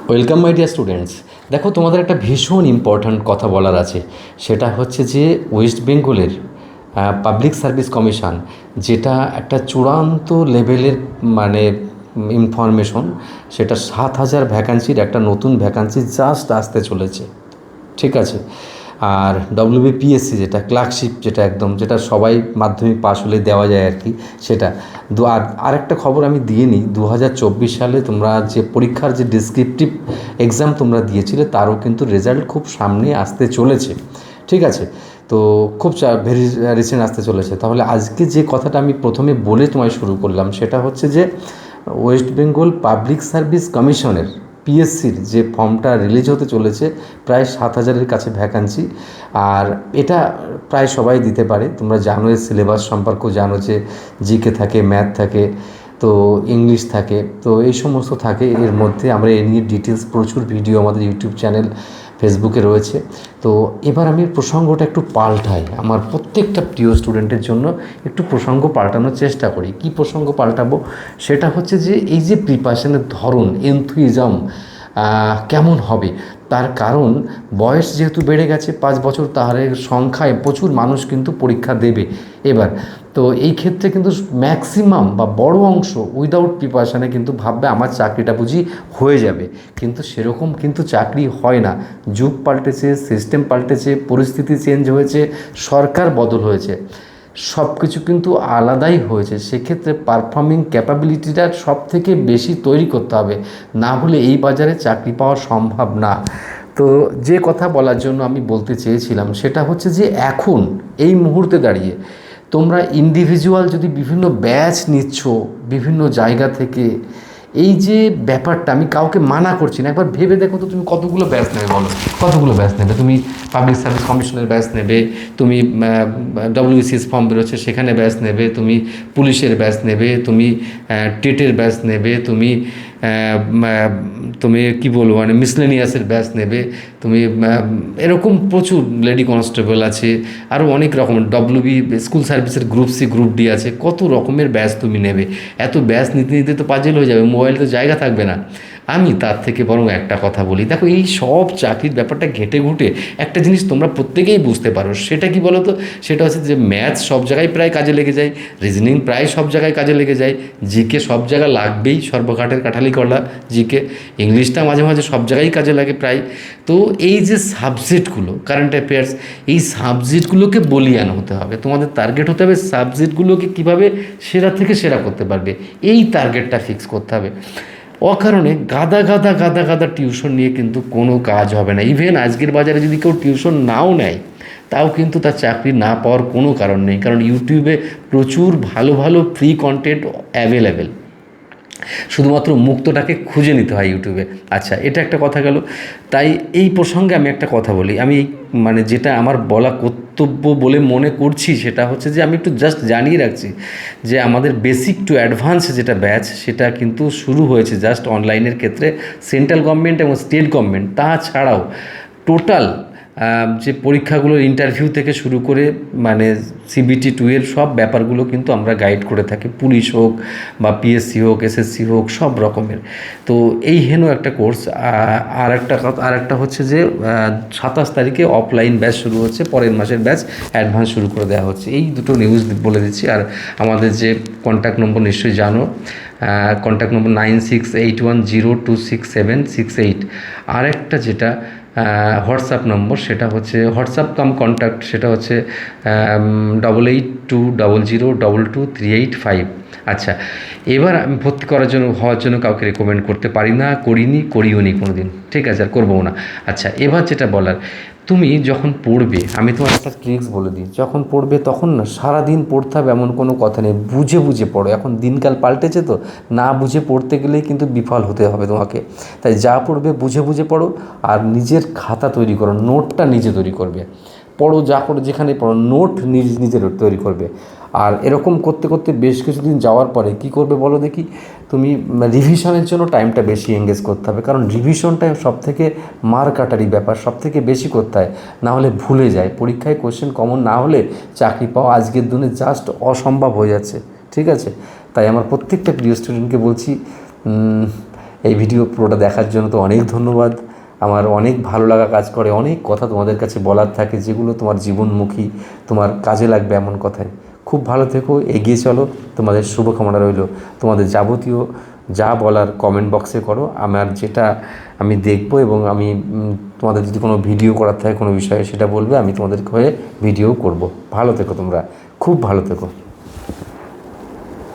Welcome my dear students. দেখো, তোমাদের একটা ভীষণ ইম্পর্ট্যান্ট কথা বলার আছে। সেটা হচ্ছে যে ওয়েস্ট বেঙ্গলের পাবলিক সার্ভিস কমিশন, যেটা একটা চূড়ান্ত লেভেলের মানে ইনফরমেশন, সেটা 7,000 ভ্যাকান্সির একটা নতুন ভ্যাকান্সি জাস্ট আসতে চলেছে। ঠিক আছে। আর ডব্লিউবিপিএসসি যেটা ক্লার্কশিপ, যেটা একদম যেটা সবাই মাধ্যমিক পাশ হলে দেওয়া যায় আর কি, সেটা আরেকটা খবর আমি দিয়ে নিই। 2024 সালে তোমরা যে পরীক্ষার যে ডিসক্রিপটিভ এক্সাম তোমরা দিয়েছিলে, তারও কিন্তু রেজাল্ট খুব সামনে আসতে চলেছে। ঠিক আছে। তো খুব ভেরি রিসেন্ট আসতে চলেছে। তাহলে আজকে যে কথাটা আমি প্রথমে বলে তোমায় শুরু করলাম, সেটা হচ্ছে যে ওয়েস্ট বেঙ্গল পাবলিক সার্ভিস কমিশনের পিএসসির যে ফর্মটা রিলিজ হতে চলেছে, প্রায় 7,000-এর কাছে ভ্যাকান্সি। আর এটা প্রায় সবাই দিতে পারে। তোমরা জানো, এর সিলেবাস সম্পর্কেও জানো যে জিকে থাকে, ম্যাথ থাকে, তো ইংলিশ থাকে, তো এই সমস্ত থাকে। এর মধ্যে আমরা এ নিয়ে ডিটেলস প্রচুর ভিডিও আমাদের ইউটিউব চ্যানেল, ফেসবুকে রয়েছে। তো এবার আমি প্রসঙ্গটা একটু পাল্টাই, আমার প্রত্যেকটা প্রিয় স্টুডেন্টের জন্য একটু প্রসঙ্গ পাল্টানোর চেষ্টা করি। কি প্রসঙ্গ পাল্টাবো? সেটা হচ্ছে যে এই যে প্রিপারেশনের ধরন, এনথুইজম কেমন হবে। তার কারণ বয়স যেহেতু বেড়ে গেছে 5 বছর, তার সংখ্যায় প্রচুর মানুষ কিন্তু পরীক্ষা দেবে এবার। তো এই ক্ষেত্রে কিন্তু ম্যাক্সিমাম বা বড় অংশ উইদাউট প্রিপারেশানে কিন্তু ভাববে আমার চাকরিটা বুঝি হয়ে যাবে, কিন্তু সেরকম কিন্তু চাকরি হয় না। যুগ পাল্টেছে, সিস্টেম পাল্টেছে, পরিস্থিতি চেঞ্জ হয়েছে, সরকার বদল হয়েছে, সব কিছু কিন্তু আলাদাই হয়েছে। সেক্ষেত্রে পারফর্মিং ক্যাপাবিলিটিটা সব থেকে বেশি তৈরি করতে হবে, না হলে এই বাজারে চাকরি পাওয়া সম্ভব না। তো যে কথা বলার জন্য আমি বলতে চেয়েছিলাম, সেটা হচ্ছে যে এখন এই মুহূর্তে দাঁড়িয়ে তোমরা ইন্ডিভিজুয়াল যদি বিভিন্ন ব্যাচ নিচ্ছ বিভিন্ন জায়গা থেকে, এই যে ব্যাপারটা, আমি কাউকে মানা করছি না। একবার ভেবে দেখো তো, তুমি কতগুলো ব্যাচ নেবে বলো? কতগুলো ব্যাচ নেবে? তুমি পাবলিক সার্ভিস কমিশনের ব্যাচ নেবে, তুমি ডব্লিউবিসিএস ফর্ম বেরোচ্ছে সেখানে ব্যাচ নেবে, তুমি পুলিশের ব্যাচ নেবে, তুমি টেটের ব্যাচ নেবে, তুমি তুমি কী বলবো মানে মিসলেনিয়াসের ব্যাচ নেবে, তুমি এরকম প্রচুর লেডি কনস্টেবল আছে, আরও অনেক রকম ডব্লিউবি স্কুল সার্ভিসের গ্রুপ সি গ্রুপ ডি আছে, কত রকমের ব্যাচ তুমি নেবে। এত ব্যাচ নিতে নিতে তো পাজেল হয়ে যাবে, মোবাইলে তো জায়গা থাকবে না। আমি তার থেকে বরং একটা কথা বলি, দেখো এই সব চাকরির ব্যাপারটা ঘেঁটে ঘুঁটে একটা জিনিস তোমরা প্রত্যেকেই বুঝতে পারো, সেটা কি বলো তো? সেটা হচ্ছে যে ম্যাথ সব জায়গায় প্রায় কাজে লেগে যায়, রিজনিং প্রায় সব জায়গায় কাজে লেগে যায়, জিকে সব জায়গায় লাগবেই, সর্বঘাটের কাঠালি কলা জিকে, ইংলিশটা মাঝে মাঝে সব জায়গায় কাজে লাগে প্রায়। তো এই যে সাবজেক্টগুলো, কারেন্ট অ্যাফেয়ার্স, এই সাবজেক্টগুলোকে বলিয়ান হতে হবে, তোমাদের টার্গেট হতে হবে সাবজেক্টগুলোকে কীভাবে সেরা থেকে সেরা করতে পারবে, এই টার্গেটটা ফিক্স করতে হবে। অকারণে গাদা গাদা গাদা গাদা টিউশন নিয়ে কিন্তু কোনো কাজ হবে না। ইভেন আজকের বাজারে যদি কেউ টিউশন নাও নেয়, তাও কিন্তু তার চাকরি না পাওয়ার কোনো কারণ নেই, কারণ ইউটিউবে প্রচুর ভালো ভালো ফ্রি কন্টেন্ট অ্যাভেলেবেল, শুধুমাত্র মুক্তটাকে খুঁজে নিতে হয় ইউটিউবে। আচ্ছা, এটা একটা কথা গেল। তাই এই প্রসঙ্গে আমি একটা কথা বলি, আমি মানে যেটা আমার বলা কর্তব্য বলে মনে করছি, সেটা হচ্ছে যে আমি একটু জাস্ট জানিয়ে রাখছি যে আমাদের বেসিক টু অ্যাডভান্স যেটা ব্যাচ, সেটা কিন্তু শুরু হয়েছে জাস্ট অনলাইনের ক্ষেত্রে। সেন্ট্রাল গভর্নমেন্ট এবং স্টেট গভর্নমেন্ট তাছাড়াও টোটাল যে পরীক্ষাগুলোর ইন্টারভিউ থেকে শুরু করে মানে সিবিটি 2 এর সব ব্যাপারগুলো কিন্তু আমরা গাইড করে থাকি, পুলিশ হোক বা পিএসসি হোক, এসএসসি হোক, সব রকমের। তো এই হেন একটা কোর্স। আর একটা হচ্ছে যে 27 তারিখে অফলাইন ব্যাচ শুরু হচ্ছে, পরের মাসের ব্যাচ অ্যাডভান্স শুরু করে দেওয়া হচ্ছে। এই দুটো নিউজ বলে দিচ্ছি। আর আমাদের যে কন্ট্যাক্ট নম্বর নিশ্চয়ই জানো, কন্ট্যাক্ট নম্বর 9681026768। আরেকটা যেটা হোয়াটসঅ্যাপ নম্বর, সেটা হচ্ছে হোয়াটসঅ্যাপ কাম কন্ট্যাক্ট, সেটা হচ্ছে 8820022385। আচ্ছা, এবার আমি ভর্তি হওয়ার জন্য কাউকে রেকমেন্ড করতে পারি না, করিও নি কোনো দিন, ঠিক আছে, আর করবো না। আচ্ছা, এবার যেটা বলার, তুমি যখন পড়বে, আমি তোমার একটা ট্রিক্স বলে দিই, যখন পড়বে তখন না সারাদিন পড়তে হবে এমন কোনো কথা নেই, বুঝে বুঝে পড়ো। এখন দিনকাল পাল্টেছে, তো না বুঝে পড়তে গেলেই কিন্তু বিফল হতে হবে তোমাকে। তাই যা পড়বে বুঝে বুঝে পড়ো, আর নিজের খাতা তৈরি করো, নোটটা নিজে তৈরি করবে। পড়ো, যা পড়ো যেখানে পড়ো, নোট নিজে তৈরি করবে। আর এরকম করতে করতে বেশ কিছুদিন যাওয়ার পরে কি করবে বলো দেখি, তুমি রিভিশনের জন্য টাইমটা বেশি এঙ্গেজ করতে হবে, কারণ রিভিশনটা সবথেকে মার কাটারি ব্যাপার, সবথেকে বেশি করতে হয়, না হলে ভুলে যায়। পরীক্ষায় কোশ্চেন কমন না হলে চাকরি পাওয়া আজকের দিনে জাস্ট অসম্ভব হয়ে যাচ্ছে, ঠিক আছে? তাই আমার প্রত্যেকটা প্রিয় স্টুডেন্টকে বলছি, এই ভিডিও পুরোটা দেখার জন্য তো অনেক ধন্যবাদ। আমার অনেক ভালো লাগা কাজ করে, অনেক কথা তোমাদের কাছে বলার থাকে যেগুলো তোমার জীবনমুখী, তোমার কাজে লাগবে এমন কথাই। খুব ভালো থেকো, এগিয়ে চলো, তোমাদের শুভকামনা রইল। তোমাদের যাবতীয় যা বলার কমেন্ট বক্সে করো, আমার যেটা আমি দেখবো, এবং আমি তোমাদের যদি কোনো ভিডিও করার থাকে কোনো বিষয়ে সেটা বলবে, আমি তোমাদের হয়ে ভিডিও করব। ভালো থেকো তোমরা, খুব ভালো থেকো।